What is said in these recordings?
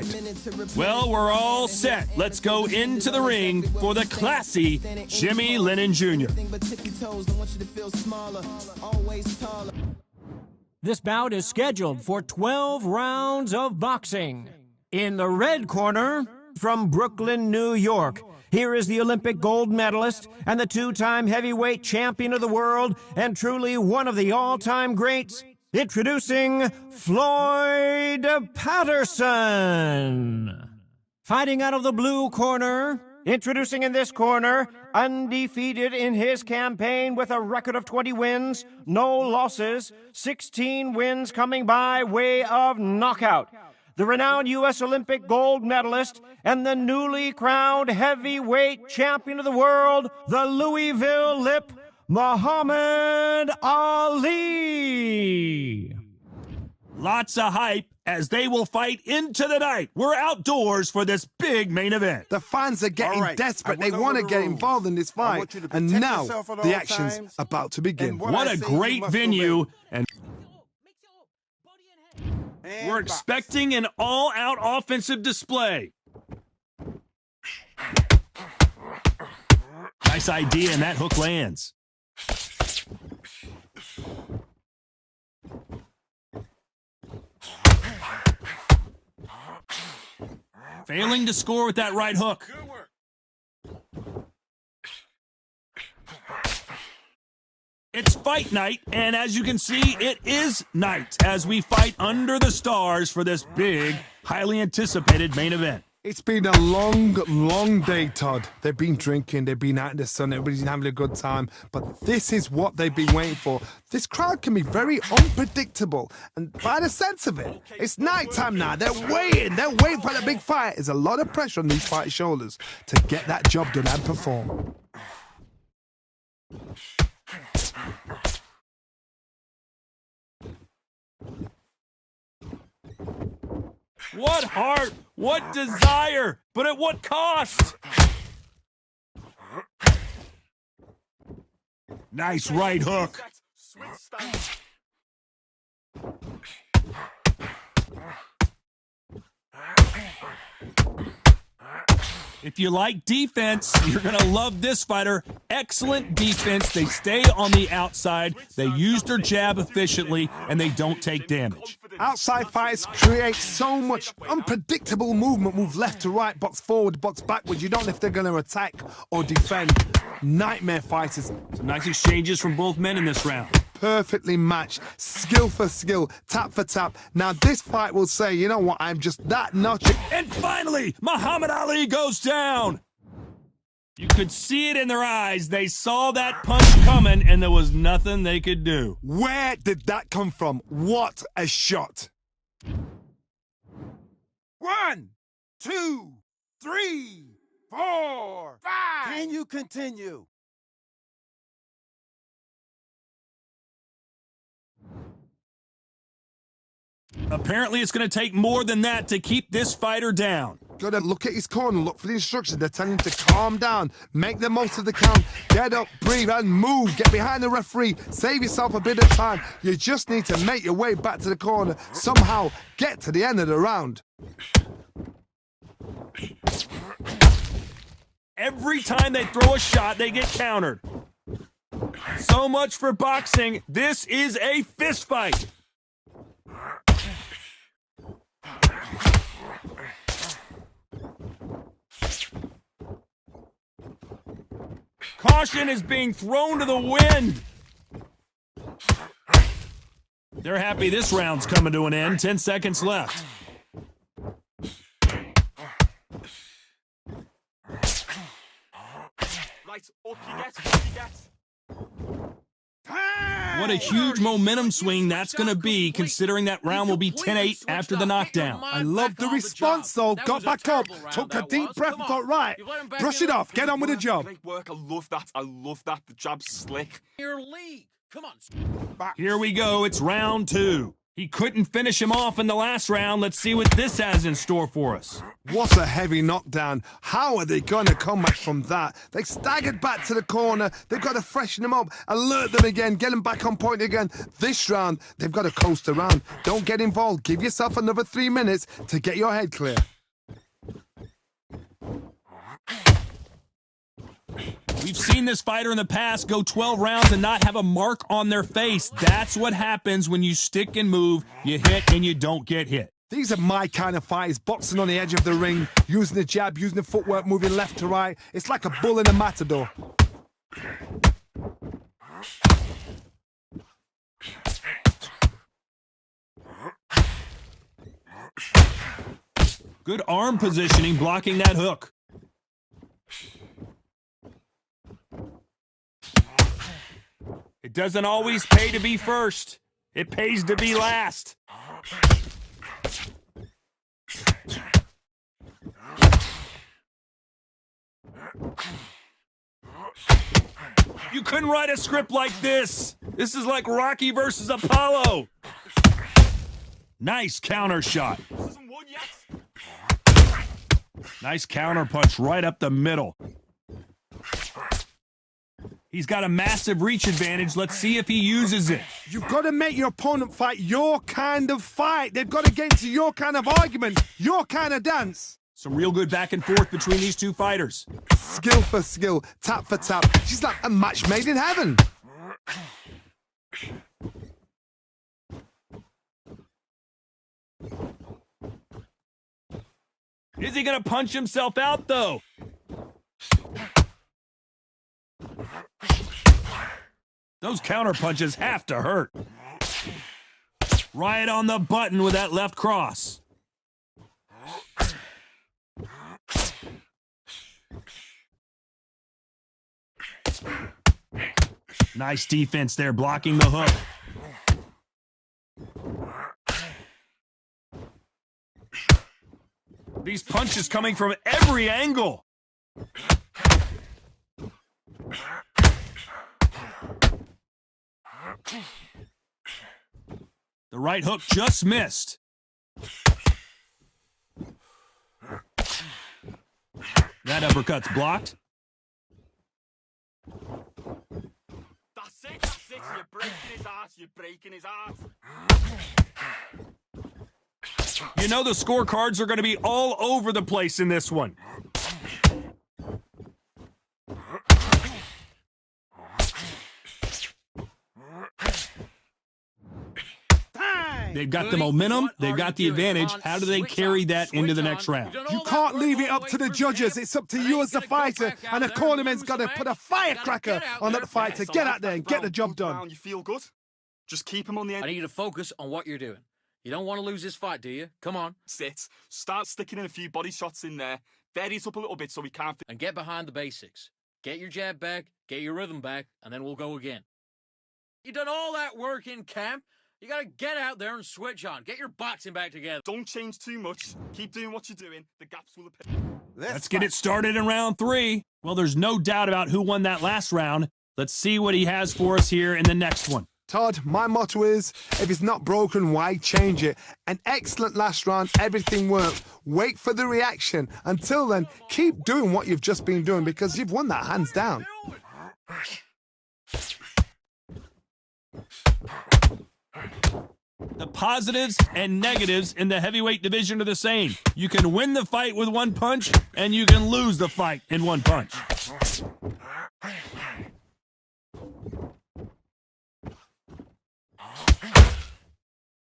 right. Well, we're all set. Let's go into the ring for the classy Jimmy Lennon Jr. This bout is scheduled for 12 rounds of boxing. In the red corner, from Brooklyn, New York, here is the Olympic gold medalist and the two-time heavyweight champion of the world and truly one of the all-time greats, introducing Floyd Patterson. Fighting out of the blue corner, introducing in this corner, undefeated in his campaign with a record of 20 wins, no losses, 16 wins coming by way of knockout. The renowned U.S. Olympic gold medalist and the newly crowned heavyweight champion of the world, the Louisville Lip, Muhammad Ali. Lots of hype as they will fight into the night. We're outdoors for this big main event. The fans are getting desperate. They want to get involved in this fight. And now the action's about to begin. What a great venue. And we're expecting an all-out offensive display. Nice idea, and that hook lands. Failing to score with that right hook. It's fight night, and as you can see, it is night as we fight under the stars for this big, highly anticipated main event. It's been a long, long day, Todd. They've been drinking, they've been out in the sun, everybody's been having a good time, but this is what they've been waiting for. This crowd can be very unpredictable, and by the sense of it, it's nighttime now. They're waiting for the big fight. There's a lot of pressure on these fighters' shoulders to get that job done and perform. What heart, what desire, but at what cost? Nice right hook. If you like defense, you're going to love this fighter. Excellent defense. They stay on the outside. They use their jab efficiently, and they don't take damage. Outside fighters create so much unpredictable movement. Move left to right, box forward, box backwards. You don't know if they're going to attack or defend. Nightmare fighters. Some nice exchanges from both men in this round. Perfectly matched, skill for skill, tap for tap. Now this fight will say, you know what, I'm just that notch. And finally, Muhammad Ali goes down. You could see it in their eyes. They saw that punch coming, and there was nothing they could do. Where did that come from? What a shot. 1, 2, 3, 4, 5. Can you continue? Apparently, it's going to take more than that to keep this fighter down. Gotta look at his corner, look for the instructions. They're telling him to calm down, make the most of the count, get up, breathe, and move. Get behind the referee, save yourself a bit of time. You just need to make your way back to the corner, somehow get to the end of the round. Every time they throw a shot, they get countered. So much for boxing. This is a fist fight. Caution is being thrown to the wind. They're happy this round's coming to an end. 10 seconds left. What a huge momentum swing that's going to be, considering that round will be 10-8 after the knockdown. I love the response, though. Got back up, took a deep breath and thought, right, brush it off, get on with the job. Great work. I love that. I love that. The jab's slick. Your league. Come on. Here we go. It's round 2. He couldn't finish him off in the last round. Let's see what this has in store for us. What a heavy knockdown. How are they going to come back from that? They staggered back to the corner. They've got to freshen them up, alert them again, get them back on point again. This round, they've got to coast around. Don't get involved. Give yourself another 3 minutes to get your head clear. We've seen this fighter in the past go 12 rounds and not have a mark on their face. That's what happens when you stick and move, you hit and you don't get hit. These are my kind of fighters, boxing on the edge of the ring, using the jab, using the footwork, moving left to right. It's like a bull in a matador. Good arm positioning, blocking that hook. It doesn't always pay to be first. It pays to be last. You couldn't write a script like this. This is like Rocky versus Apollo. Nice counter shot. Nice counter punch right up the middle. He's got a massive reach advantage. Let's see if he uses it. You've got to make your opponent fight your kind of fight. They've got to get into your kind of argument, your kind of dance. Some real good back and forth between these two fighters. Skill for skill, tap for tap. She's like a match made in heaven. Is he going to punch himself out, though? Those counter punches have to hurt. Right on the button with that left cross. Nice defense there, blocking the hook. These punches coming from every angle. The right hook just missed. That uppercut's blocked. That's it. You're breaking his ass. You're breaking his ass. You know the scorecards are going to be all over the place in this one. They've got the momentum. They've got the advantage. How do they carry that into the next round? You can't leave it up to the judges. It's up to you as the fighter. And the cornerman's got to put a firecracker on that fighter. Get out there and get the job done. You feel good? Just keep him on the end. I need you to focus on what you're doing. You don't want to lose this fight, do you? Come on. Sit. Start sticking in a few body shots in there. Vary it up a little bit so we can't... And get behind the basics. Get your jab back, get your rhythm back, and then we'll go again. You've done all that work in camp. You got to get out there and switch on. Get your boxing back together. Don't change too much. Keep doing what you're doing. The gaps will appear. Let's get it started in round 3. Well, there's no doubt about who won that last round. Let's see what he has for us here in the next one. Todd, my motto is, if it's not broken, why change it? An excellent last round, everything worked. Wait for the reaction. Until then, keep doing what you've just been doing because you've won that hands down. The positives and negatives in the heavyweight division are the same. You can win the fight with one punch, and you can lose the fight in one punch.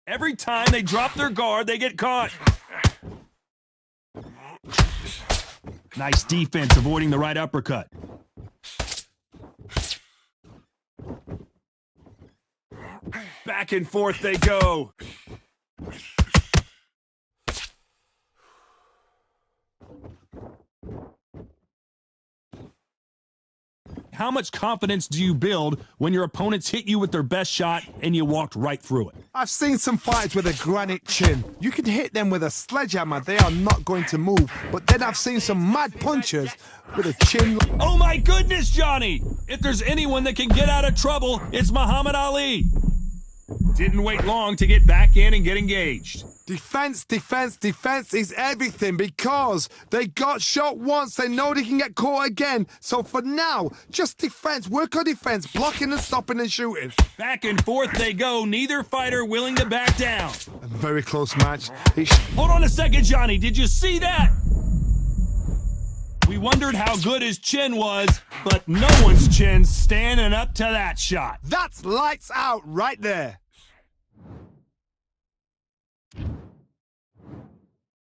Every time they drop their guard, they get caught. Nice defense, avoiding the right uppercut. Back and forth they go. How much confidence do you build when your opponents hit you with their best shot and you walked right through it? I've seen some fighters with a granite chin. You can hit them with a sledgehammer, they are not going to move. But then I've seen some mad punchers with a chin. Oh my goodness, Johnny! If there's anyone that can get out of trouble, it's Muhammad Ali. Didn't wait long to get back in and get engaged. Defense, defense, defense is everything because they got shot once. They know they can get caught again. So for now, just defense. Work on defense, blocking and stopping and shooting. Back and forth they go. Neither fighter willing to back down. A very close match. Hold on a second, Johnny. Did you see that? We wondered how good his chin was, but no one's chin's standing up to that shot. That's lights out right there.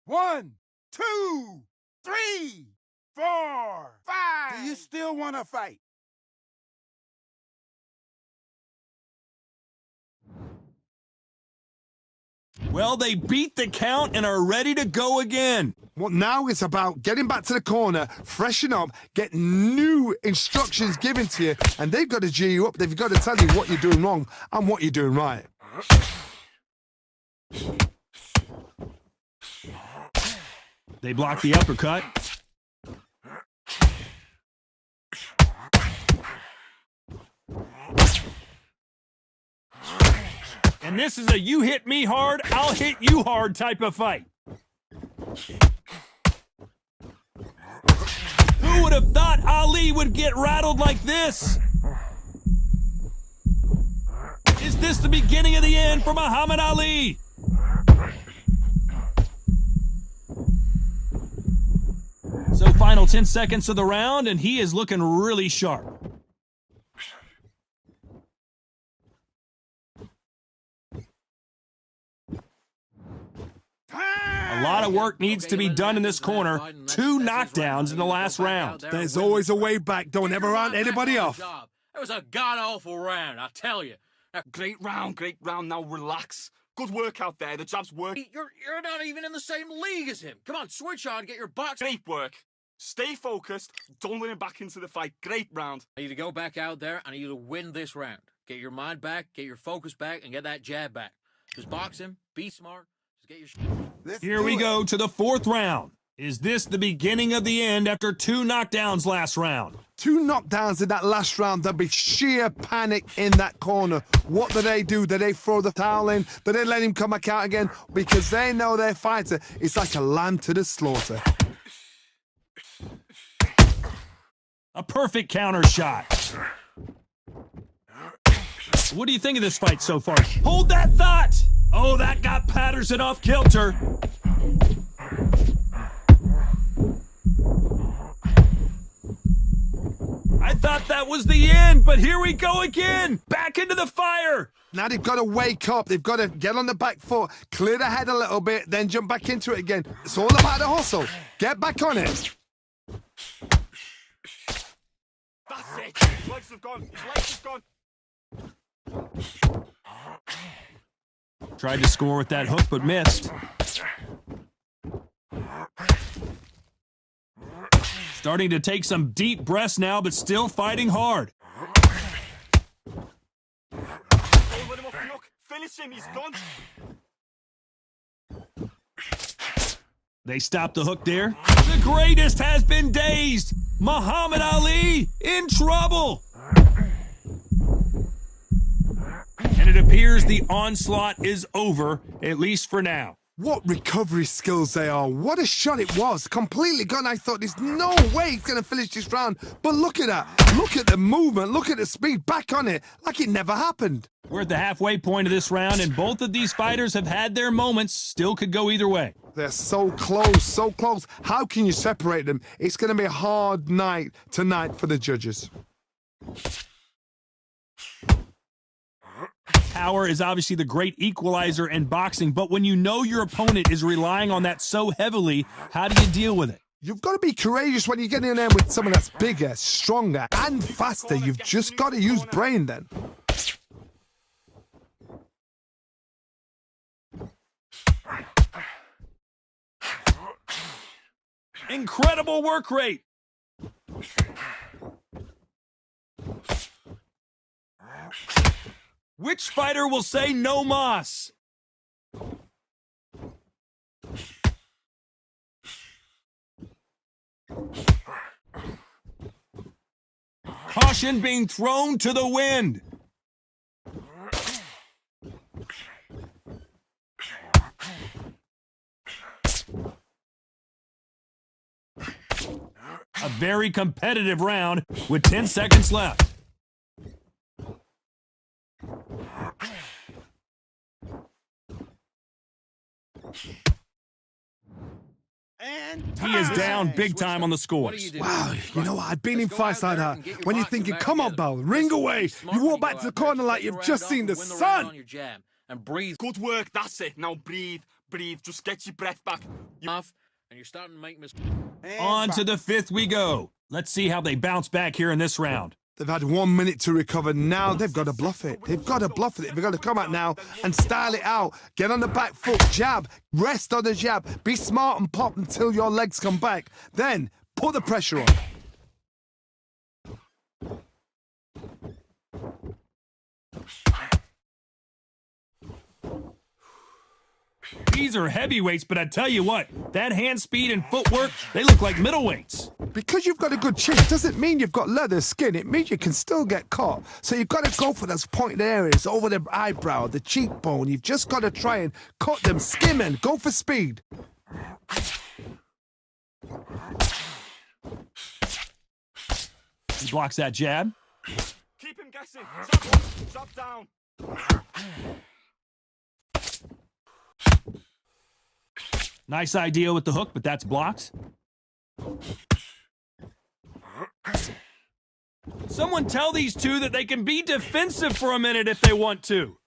1, 2, 3, 4, 5. Do you still want to fight? Well, they beat the count and are ready to go again. Well, now it's about getting back to the corner, freshen up, get new instructions given to you, and they've got to G you up. They've got to tell you what you're doing wrong and what you're doing right. They block the uppercut. And this is a you hit me hard, I'll hit you hard type of fight. Who would have thought Ali would get rattled like this? Is this the beginning of the end for Muhammad Ali? So final 10 seconds of the round, and he is looking really sharp. A lot of work needs to be done in this corner. 2 knockdowns in the last round. There's always a way back. Don't ever round anybody off. It was a god-awful round, I tell you. Now, Great round. Now relax. Good work out there. The job's work. you're not even in the same league as him. Come on, switch on, get your box. Great work. Stay focused. Don't let him back into the fight. Great round. I need to go back out there. I need you to win this round. Get your mind back, get your focus back, and get that jab back. Just box him. Be smart. Just get your... Here we go to the 4th round. Is this the beginning of the end after 2 knockdowns last round? 2 knockdowns in that last round. There'll be sheer panic in that corner. What do? Do they throw the towel in? Do they let him come back out again? Because they know their fighter is like a lamb to the slaughter. A perfect counter shot. What do you think of this fight so far? Hold that thought! Oh, that got Patterson off kilter. I thought that was the end, but here we go again. Back into the fire. Now they've got to wake up. They've got to get on the back foot, clear the head a little bit, then jump back into it again. It's all about the hustle. Get back on it. That's it. His legs have gone. His legs have gone. Tried to score with that hook, but missed. Starting to take some deep breaths now, but still fighting hard. Don't let him off the hook. Finish him. He's gone. They stopped the hook there. The greatest has been dazed. Muhammad Ali in trouble. And it appears the onslaught is over, at least for now. What recovery skills they are. What a shot it was. Completely gone. I thought there's no way he's going to finish this round. But look at that. Look at the movement. Look at the speed. Back on it. Like it never happened. We're at the halfway point of this round, and both of these fighters have had their moments. Still could go either way. They're so close, so close. How can you separate them? It's going to be a hard night tonight for the judges. Power is obviously the great equalizer in boxing, but when you know your opponent is relying on that so heavily, how do you deal with it? You've got to be courageous when you get in there with someone that's bigger, stronger, and faster. You've just got to use brain then. Incredible work rate. Which fighter will say no mas? Caution being thrown to the wind. A very competitive round with 10 seconds left. And He is down time. big time on the What do scores. you do? Wow, you know what? I've been in Let's go fights out like there that. and get your When you're boxing thinking, back come on, together. Bell, ring This will away. be smart You when walk back go to the out there. corner like Take your you've round just off seen and the win round sun. on your jab and breathe Good work, that's it. Now breathe, breathe. Just get your breath back. off, and you're starting to make mistakes. And On to back. the fifth we go. Let's see how they bounce back here in this round. They've had 1 minute to recover. Now they've got to bluff it. They've got to bluff it. They've got to come out now and style it out. Get on the back foot, jab, rest on the jab. Be smart and pop until your legs come back. Then put the pressure on. These are heavyweights, but I tell you what, that hand speed and footwork, they look like middleweights. Because you've got a good chin doesn't mean you've got leather skin. It means you can still get caught. So you've got to go for those pointed areas over the eyebrow, the cheekbone. You've just got to try and cut them, skim and go for speed. He blocks that jab. Keep him guessing. Jab up, jab down. Nice idea with the hook, but that's blocked. Someone tell these two that they can be defensive for a minute if they want to.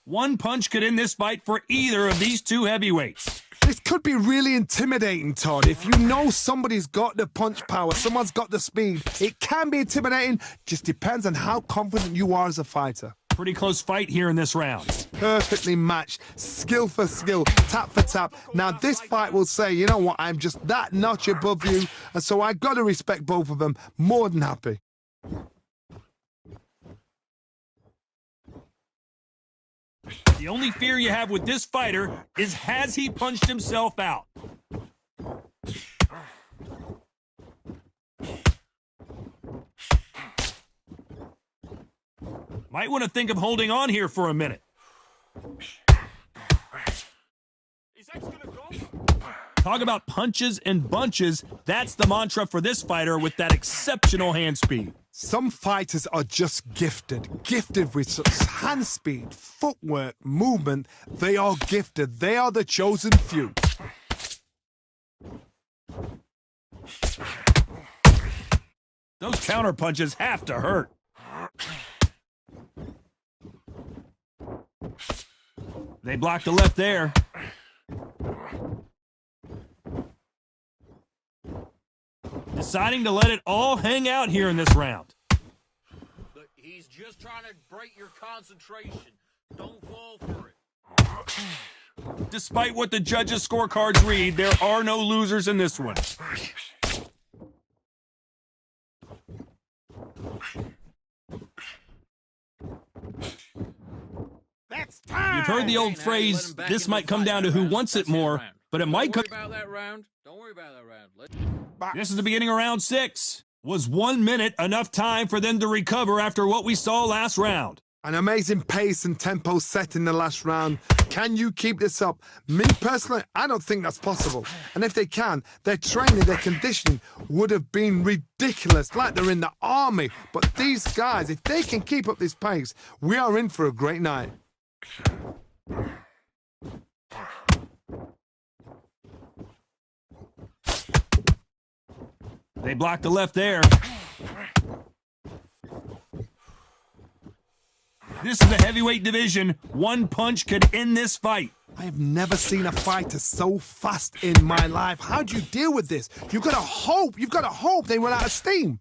One punch could end this fight for either of these two heavyweights. This could be really intimidating, Todd. If you know somebody's got the punch power, someone's got the speed, it can be intimidating. Just depends on how confident you are as a fighter. Pretty close fight here in this round. Perfectly matched, skill for skill, tap for tap. Now this fight will say, you know what, I'm just that notch above you, and so I got to respect both of them. More than happy. The only fear you have with this fighter is has he punched himself out? Might want to think of holding on here for a minute. His ex gonna go. Talk about punches and bunches. That's the mantra for this fighter with that exceptional hand speed. Some fighters are just gifted with such hand speed, footwork, movement. They are gifted. They are the chosen few. Those counter punches have to hurt. They blocked the left there. Deciding to let it all hang out here in this round. Look, he's just trying to break your concentration. Don't fall for it. Despite what the judges' scorecards read, there are no losers in this one. That's time. You've heard the old phrase, this might come down to who wants it more, but it might come... Don't worry about that round. Don't worry about that round. This is the beginning of round 6. Was 1 minute enough time for them to recover after what we saw last round? An amazing pace and tempo set in the last round. Can you keep this up? Me, personally, I don't think that's possible. And if they can, their training, their conditioning would have been ridiculous, like they're in the army. But these guys, if they can keep up this pace, we are in for a great night. They blocked the left there. This is the heavyweight division. One punch could end this fight. I have never seen a fighter so fast in my life. How do you deal with this? You've got to hope they run out of steam.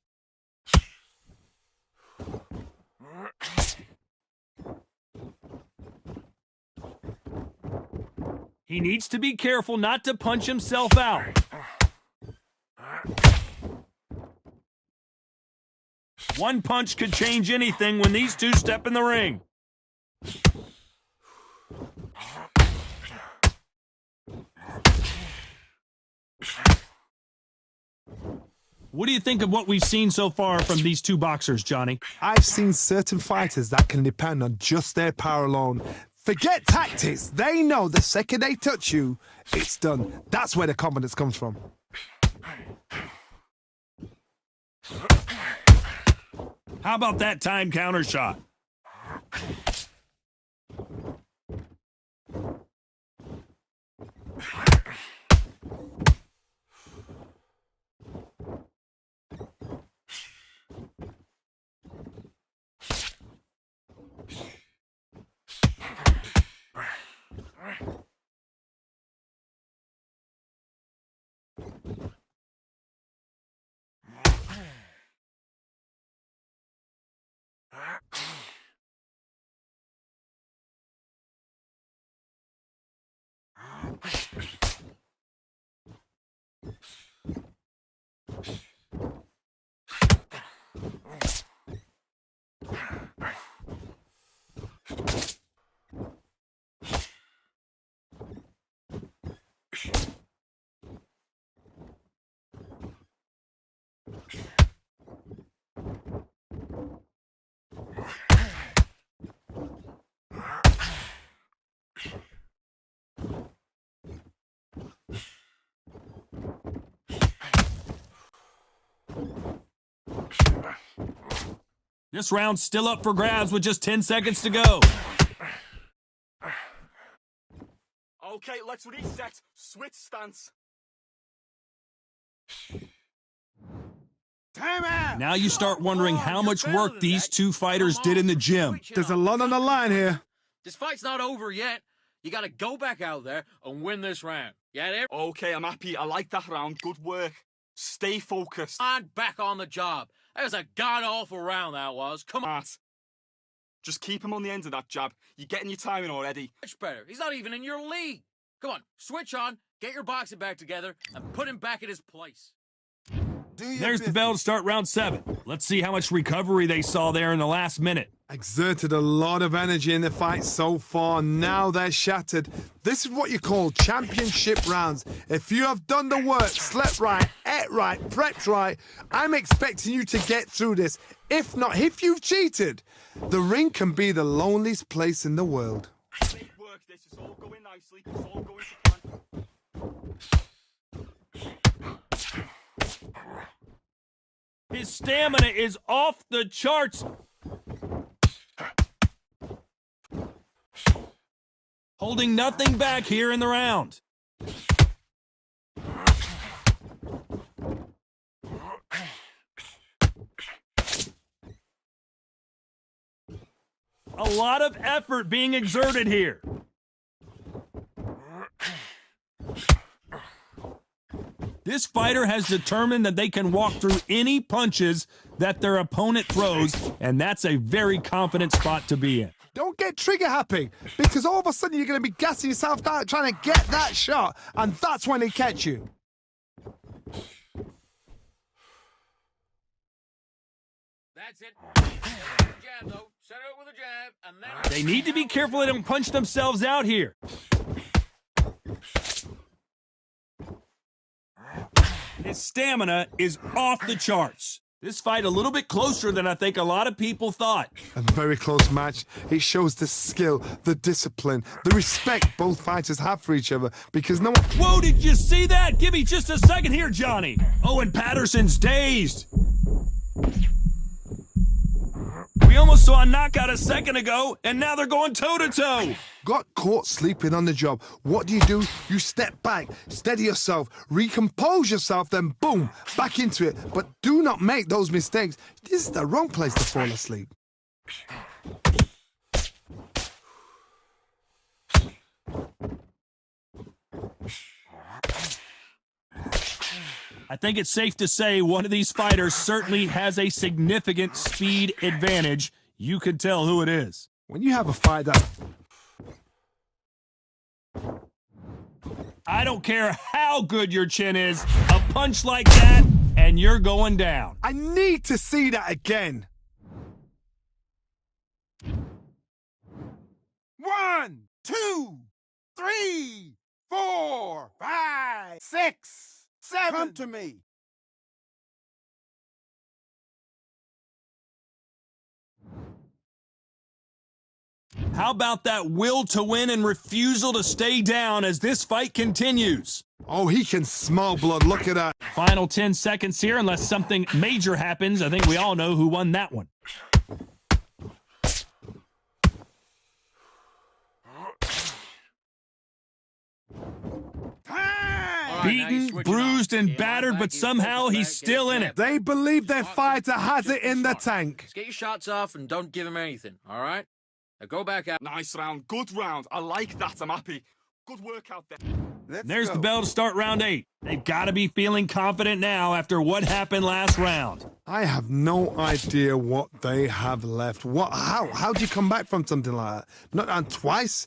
He needs to be careful not to punch himself out. One punch could change anything when these two step in the ring. What do you think of what we've seen so far from these two boxers, Johnny? I've seen certain fighters that can depend on just their power alone. Forget tactics. They know the second they touch you, it's done. That's where the confidence comes from. How about that time counter shot? This round's still up for grabs with just 10 seconds to go. Okay, let's reset. Switch stance. Time out! Now you start wondering how much work these two fighters did in the gym. There's a lot on the line here. This fight's not over yet. You gotta go back out there and win this round. Yeah, there? Okay, I'm happy. I like that round. Good work. Stay focused. On back on the job. That was a god-awful round, that was. Come on. Matt, just keep him on the end of that jab. You're getting your timing already. Much better. He's not even in your league. Come on, switch on, get your boxing back together, and put him back in his place. There's the bell to start round 7. Let's see how much recovery they saw there in the last minute. Exerted a lot of energy in the fight so far. Now they're shattered. This is what you call championship rounds. If you have done the work, slept right, ate right, prepped right, I'm expecting you to get through this. If not, if you've cheated, the ring can be the loneliest place in the world. Great work. This is all going nicely. It's all going to plan. His stamina is off the charts. Holding nothing back here in the round. A lot of effort being exerted here. This fighter has determined that they can walk through any punches that their opponent throws, and that's a very confident spot to be in. Don't get trigger happy, because all of a sudden you're going to be gassing yourself down trying to get that shot, and that's when they catch you. That's it. Jab, though. Set it up with a jab, and then... They need to be careful they don't punch themselves out here. His stamina is off the charts. This fight a little bit closer than I think a lot of people thought. A very close match. It shows the skill, the discipline, the respect both fighters have for each other, because no one... Whoa, did you see that? Give me just a second here, Johnny. Oh, and Patterson's dazed. We almost saw a knockout a second ago, and now they're going toe-to-toe. Got caught sleeping on the job. What do? You step back, steady yourself, recompose yourself, then boom, back into it. But do not make those mistakes. This is the wrong place to fall asleep. I think it's safe to say one of these fighters certainly has a significant speed advantage. You can tell who it is. When you have a fight that... I don't care how good your chin is, a punch like that, and you're going down. I need to see that again. 1, 2, 3, 4, 5, 6, 7. Come to me. How about that will to win and refusal to stay down as this fight continues? Oh, he can smell blood. Look at that. Final 10 seconds here, unless something major happens. I think we all know who won that one. Beaten, bruised, and battered, but somehow he's still in it. They believe their fighter has it in the tank. Just get your shots off and don't give him anything, all right? Now go back out. Nice round. Good round. I like that. I'm happy. Good work out there. There's the bell to start round 8. They've got to be feeling confident now after what happened last round. I have no idea what they have left. How do you come back from something like that? Not on twice?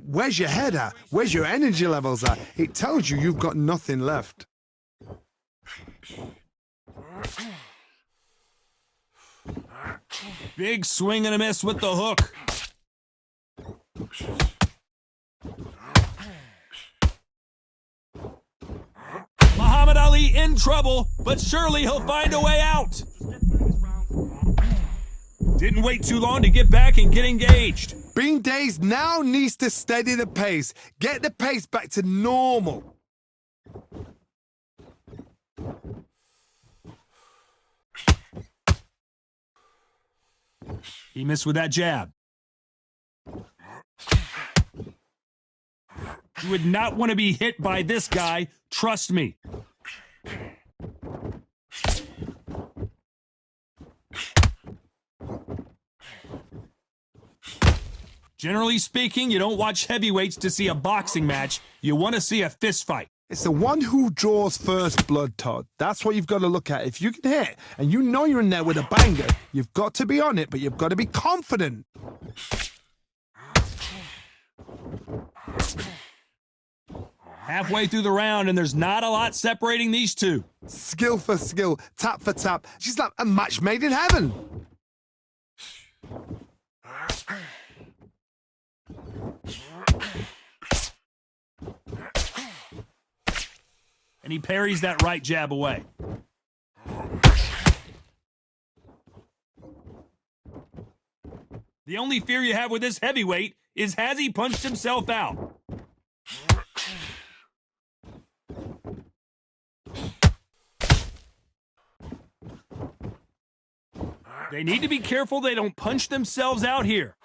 Where's your head at? Where's your energy levels at? It tells you you've got nothing left. Big swing and a miss with the hook. Muhammad Ali in trouble, but surely he'll find a way out. Didn't wait too long to get back and get engaged. Bean Days now needs to steady the pace. Get the pace back to normal. He missed with that jab. You would not want to be hit by this guy, trust me. Generally speaking, you don't watch heavyweights to see a boxing match. You want to see a fist fight. It's the one who draws first blood, Todd. That's what you've got to look at. If you can hit and you know you're in there with a banger, you've got to be on it, but you've got to be confident. Halfway through the round, and there's not a lot separating these two. Skill for skill, tap for tap. She's like a match made in heaven. And he parries that right jab away. The only fear you have with this heavyweight is, has he punched himself out? They need to be careful they don't punch themselves out here.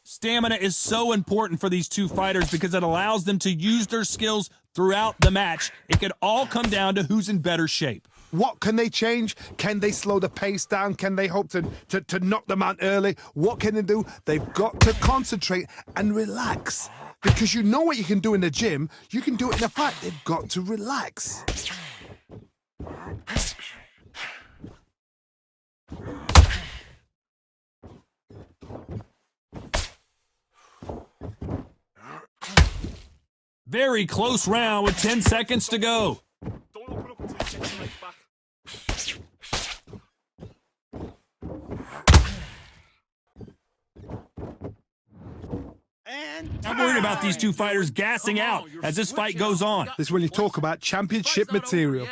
Stamina is so important for these two fighters because it allows them to use their skills throughout the match. It could all come down to who's in better shape. What can they change? Can they slow the pace down? Can they hope to knock them out early? What can they do? They've got to concentrate and relax. Because you know what you can do in the gym, you can do it in a fight. They've got to relax. Very close round with 10 seconds to go. Don't open up until you get your legs back. I'm worried about these two fighters gassing out as this fight goes on. This is when you talk about championship material.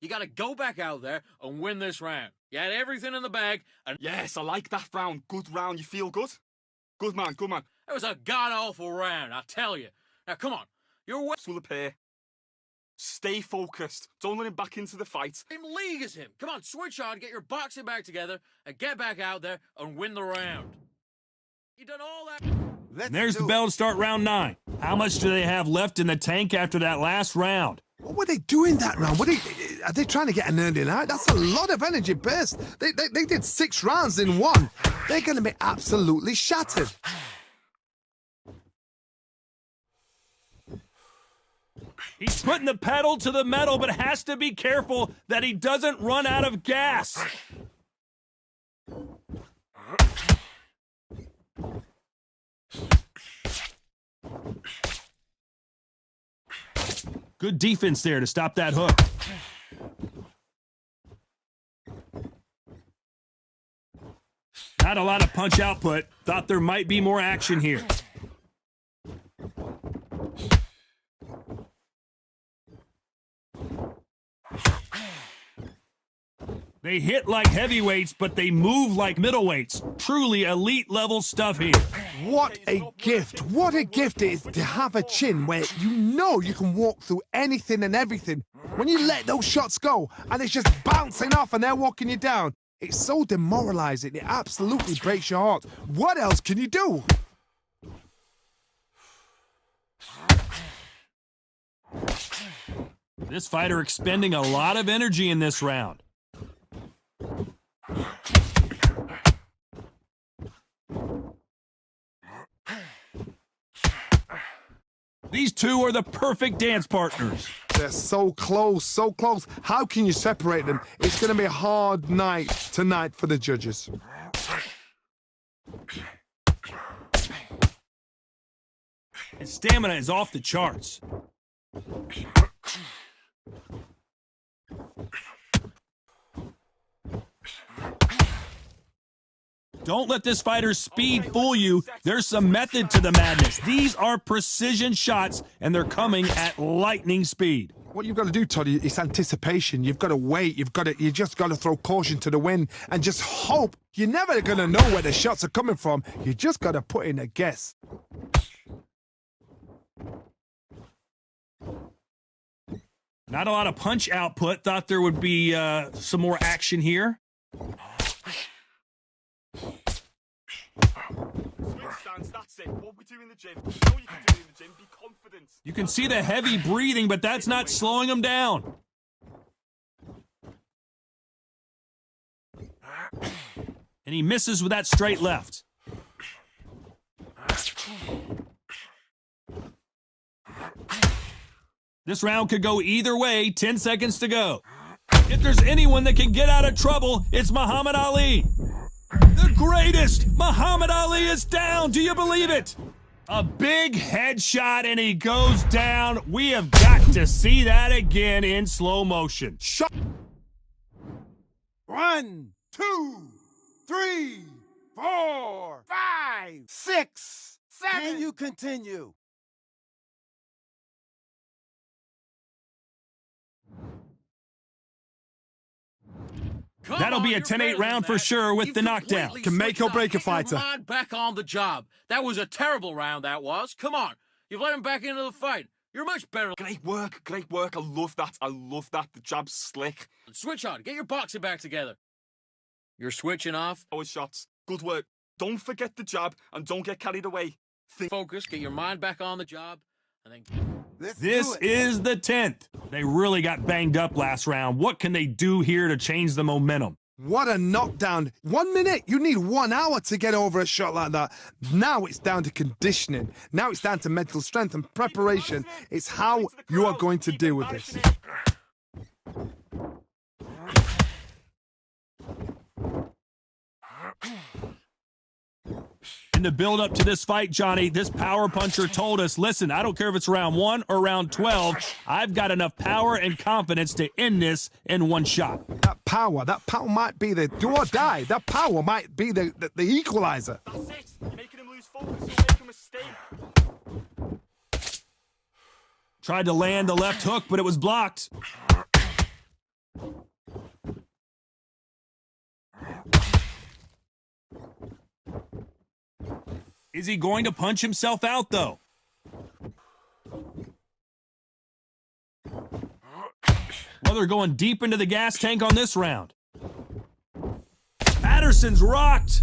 You got to go back out there and win this round. You had everything in the bag. And Yes, I like that round. Good round. You feel good? Good man, good man. it was a god-awful round, I tell you. Now, come on. You're Will appear. Stay focused. Don't let him back into the fight. same league as him. Come on, switch on, get your boxing back together, and get back out there and win the round. You done all that. And there's the bell to start round 9. How much do they have left in the tank after that last round? What were they doing that round? Are they trying to get an early night? That's a lot of energy burst. They did 6 rounds in one. They're going to be absolutely shattered. He's putting the pedal to the metal, but has to be careful that he doesn't run out of gas. Good defense there to stop that hook. Not a lot of punch output. Thought there might be more action here. They hit like heavyweights, but they move like middleweights. Truly elite level stuff here. What a gift. What a gift it is to have a chin where you know you can walk through anything and everything. When you let those shots go and it's just bouncing off and they're walking you down, it's so demoralizing. It absolutely breaks your heart. What else can you do? This fighter expending a lot of energy in this round. These two are the perfect dance partners. They're so close, so close. How can you separate them? It's going to be a hard night tonight for the judges. His stamina is off the charts. Don't let this fighter's speed fool you. There's some method to the madness. These are precision shots, and they're coming at lightning speed. What you've got to do, Toddy, is anticipation. You've got to wait. You just got to throw caution to the wind and just hope. You're never going to know where the shots are coming from. You just got to put in a guess. Not a lot of punch output. Thought there would be some more action here. That's it. What we do in the gym. You know you can do it in the gym. Be confident. You can see the heavy breathing, but that's not slowing him down. And he misses with that straight left. This round could go either way. 10 seconds to go. If there's anyone that can get out of trouble, it's Muhammad Ali. The greatest! Muhammad Ali is down! Do you believe it? A big headshot and he goes down. We have got to see that again in slow motion. 1, 2, 3, 4, 5, 6, 7. Can you continue? That'll be a 10-8 round for sure with the knockdown. Can make or break a fighter. Come on, back on the job. That was a terrible round, that was. Come on. You've let him back into the fight. You're much better. Great work, great work. I love that. I love that. The jab's slick. Switch on. Get your boxing back together. You're switching off. Always shots. Good work. Don't forget the jab and don't get carried away. Focus. Get your mind back on the job. And then... This is the 10th. They really got banged up last round. What can they do here to change the momentum? What a knockdown. 1 minute. You need 1 hour to get over a shot like that. Now it's down to conditioning. Now it's down to mental strength and preparation. It's how you are going to deal with this. In the build-up to this fight, Johnny, this power puncher told us, listen, I don't care if it's round 1 or round 12, I've got enough power and confidence to end this in one shot. That power might be the do or die. That power might be the equalizer. That's it. You're making him lose focus. You'll make a mistake. Tried to land the left hook, but it was blocked. Is he going to punch himself out, though? Well, they're going deep into the gas tank on this round. Patterson's rocked.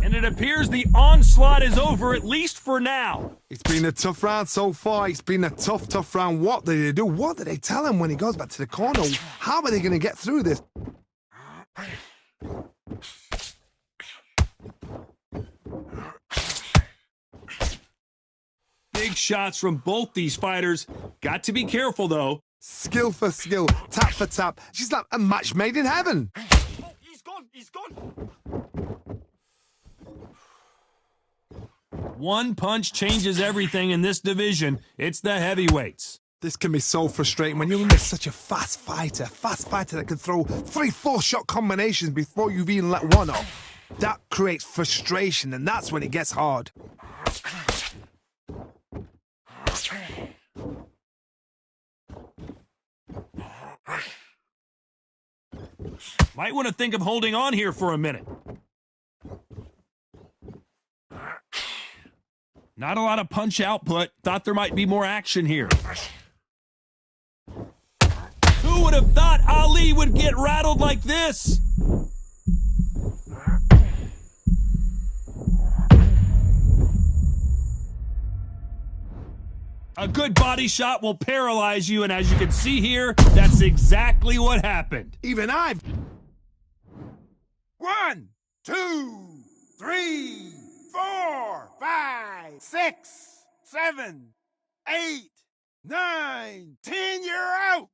And it appears the onslaught is over, at least for now. It's been a tough round so far. It's been a tough round. What did they do? What did they tell him when he goes back to the corner? How are they going to get through this? Big shots from both these fighters. Got to be careful, though. Skill for skill, tap for tap. She's like a match made in heaven. Oh, he's gone. He's gone. One punch changes everything in this division. It's the heavyweights. This can be so frustrating when you're under such a fast fighter that can throw 3-4 shot combinations before you've even let one off. That creates frustration, and that's when it gets hard. Might want to think of holding on here for a minute. Not a lot of punch output. Thought there might be more action here. Who would have thought Ali would get rattled like this? A good body shot will paralyze you, and as you can see here, that's exactly what happened. Even I've... 1, 2, 3, 4, 5, 6, 7, 8, 9, 10. You're out.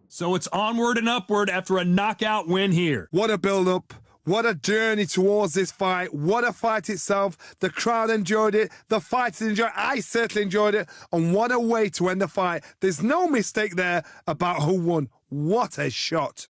So it's onward and upward after a knockout win here. What a build-up. What a journey towards this fight. What a fight itself. The crowd enjoyed it. The fighters enjoyed it. I certainly enjoyed it. And what a way to end the fight. There's no mistake there about who won. What a shot.